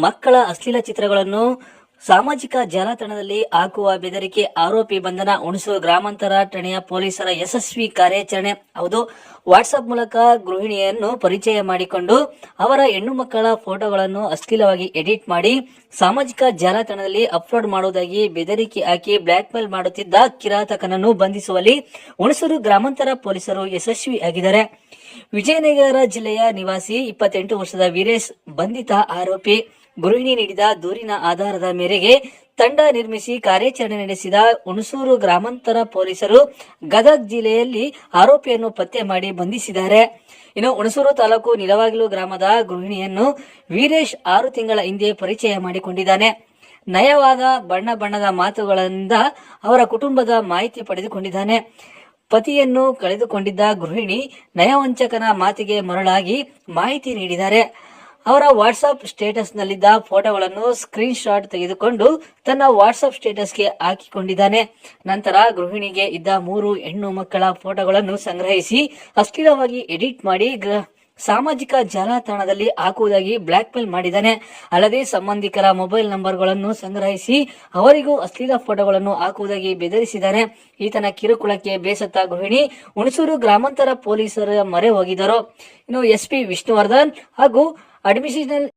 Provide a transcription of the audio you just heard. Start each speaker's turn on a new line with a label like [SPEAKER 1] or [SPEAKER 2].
[SPEAKER 1] ಮಕ್ಕಳ ಅಶ್ಲೀಲ ಚಿತ್ರಗಳನ್ನು ಸಾಮಾಜಿಕ ಜಾಲತಾಣದಲ್ಲಿ ಹಾಕುವ ಬೆದರಿಕೆ ಆರೋಪಿ ಬಂಧನ. ಹುಣಸೂರು ಗ್ರಾಮಾಂತರ ಠಾಣೆಯ ಪೊಲೀಸರ ಯಶಸ್ವಿ ಕಾರ್ಯಾಚರಣೆ. ಹೌದು, ವಾಟ್ಸ್ಆಪ್ ಮೂಲಕ ಗೃಹಿಣಿಯನ್ನು ಪರಿಚಯ ಮಾಡಿಕೊಂಡು ಅವರ ಹೆಣ್ಣು ಮಕ್ಕಳ ಫೋಟೋಗಳನ್ನು ಅಶ್ಲೀಲವಾಗಿ ಎಡಿಟ್ ಮಾಡಿ ಸಾಮಾಜಿಕ ಜಾಲತಾಣದಲ್ಲಿ ಅಪ್ಲೋಡ್ ಮಾಡುವುದಾಗಿ ಬೆದರಿಕೆ ಹಾಕಿ ಬ್ಲಾಕ್ ಮೇಲ್ ಮಾಡುತ್ತಿದ್ದ ಕಿರಾತಕನನ್ನು ಬಂಧಿಸುವಲ್ಲಿ ಹುಣಸೂರು ಗ್ರಾಮಾಂತರ ಪೊಲೀಸರು ಯಶಸ್ವಿಯಾಗಿದ್ದಾರೆ. ವಿಜಯನಗರ ಜಿಲ್ಲೆಯ ನಿವಾಸಿ 28 ವರ್ಷದ ವೀರೇಶ್ ಬಂಧಿತ ಆರೋಪಿ. ಗೃಹಿಣಿ ನೀಡಿದ ದೂರಿನ ಆಧಾರದ ಮೇರೆಗೆ ತಂಡ ನಿರ್ಮಿಸಿ ಕಾರ್ಯಾಚರಣೆ ನಡೆಸಿದ ಹುಣಸೂರು ಗ್ರಾಮಾಂತರ ಪೊಲೀಸರು ಗದಗ ಜಿಲ್ಲೆಯಲ್ಲಿ ಆರೋಪಿಯನ್ನು ಪತ್ತೆ ಮಾಡಿ ಬಂಧಿಸಿದ್ದಾರೆ. ಇನ್ನು ಹುಣಸೂರು ತಾಲೂಕು ನಿಲವಾಗಿಲು ಗ್ರಾಮದ ಗೃಹಿಣಿಯನ್ನು ವೀರೇಶ್ 6 ತಿಂಗಳ ಹಿಂದೆ ಪರಿಚಯ ಮಾಡಿಕೊಂಡಿದ್ದಾನೆ. ನಯವಾದ ಬಣ್ಣದ ಮಾತುಗಳಿಂದ ಅವರ ಕುಟುಂಬದ ಮಾಹಿತಿ ಪಡೆದುಕೊಂಡಿದ್ದಾನೆ. ಪತಿಯನ್ನು ಕಳೆದುಕೊಂಡಿದ್ದ ಗೃಹಿಣಿ ನಯವಂಚಕನ ಮಾತಿಗೆ ಮರಳಾಗಿ ಮಾಹಿತಿ ನೀಡಿದ್ದಾರೆ. ಅವರ ವಾಟ್ಸ್ಆಪ್ ಸ್ಟೇಟಸ್ನಲ್ಲಿದ್ದ ಫೋಟೋಗಳನ್ನು ಸ್ಕ್ರೀನ್ ಶಾಟ್ ತೆಗೆದುಕೊಂಡು ತನ್ನ ವಾಟ್ಸ್ಆಪ್ ಸ್ಟೇಟಸ್ಗೆ ಹಾಕಿಕೊಂಡಿದ್ದಾನೆ. ನಂತರ ಗೃಹಿಣಿಗೆ ಇದ್ದ 3 ಹೆಣ್ಣು ಮಕ್ಕಳ ಫೋಟೋಗಳನ್ನು ಸಂಗ್ರಹಿಸಿ ಅಶ್ಲೀಲವಾಗಿ ಎಡಿಟ್ ಮಾಡಿ ಸಾಮಾಜಿಕ ಜಾಲತಾಣದಲ್ಲಿ ಹಾಕುವುದಾಗಿ ಬ್ಲಾಕ್ ಮೇಲ್ ಮಾಡಿದ್ದಾನೆ. ಅಲ್ಲದೆ ಸಂಬಂಧಿಕರ ಮೊಬೈಲ್ ನಂಬರ್ಗಳನ್ನು ಸಂಗ್ರಹಿಸಿ ಅವರಿಗೂ ಅಶ್ಲೀಲ ಫೋಟೋಗಳನ್ನು ಹಾಕುವುದಾಗಿ ಬೆದರಿಸಿದ್ದಾನೆ. ಈತನ ಕಿರುಕುಳಕ್ಕೆ ಬೇಸತ್ತ ಗೃಹಿಣಿ ಹುಣಸೂರು ಗ್ರಾಮಾಂತರ ಪೊಲೀಸರ ಮೊರೆ ಹೋಗಿದ್ದರು. ಇನ್ನು ಎಸ್ಪಿ ವಿಷ್ಣುವರ್ಧನ್ ಹಾಗೂ ಅಡ್ಮಿಷನಲ್